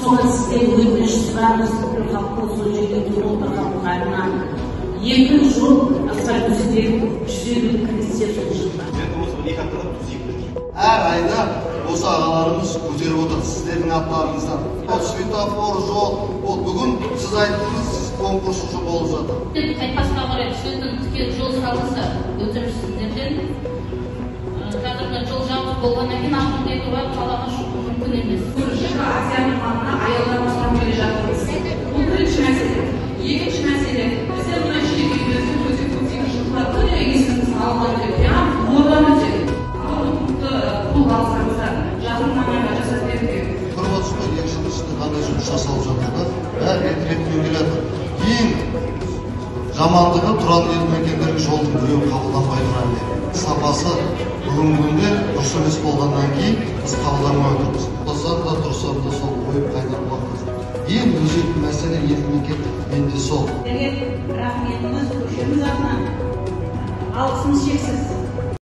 соны сізден өтініш сұраймыз, халықтың сол жерде тұрып отырған қайынан 2 жыл асфальт төселіп жүзеге кіргізетін жылда. Әр айда осы ағаларымыз көтеріп отыр сіздердің аттарыңыздан. Светофор жол, бүгін сіз айттыңыз, сіз конкурсы болып жатыр. Айтпасқа қарай түсетін тіке жол салынса өтіріш сіздерден. Қазіргі жол жабық болғаннан кейін ақырын етуі қалаға шығу мүмкін емес. Жылғы Азияның маңына аялдама сұрап келе жатырмыз. Бұл бірінші мәселе. Екінші мәселе, біздер мына жерге өзін өте көптеген жылдар есіміз алған деп, одан өте бұл алсаңыздар, жақыннамайға жасап беруге. Көріп отырсыздар, 2 жыл ішінде қандай жұмыс жасалып жатыр да, бәрі ретімен келе жатыр. Ең жамандығы тұран елді мекендерге жолдың біреуі қабылданбай тұрған. Сапасы бүгінгі күнде дұрыс емес болғаннан кейін біз қабылданмай отырмыз. Тұрсам да сол қойып қайнап уақыт. Ең өзекті мәселе елді мекен менде сол. Рахметіміз көшеміз атынан алғысымыз шексіз.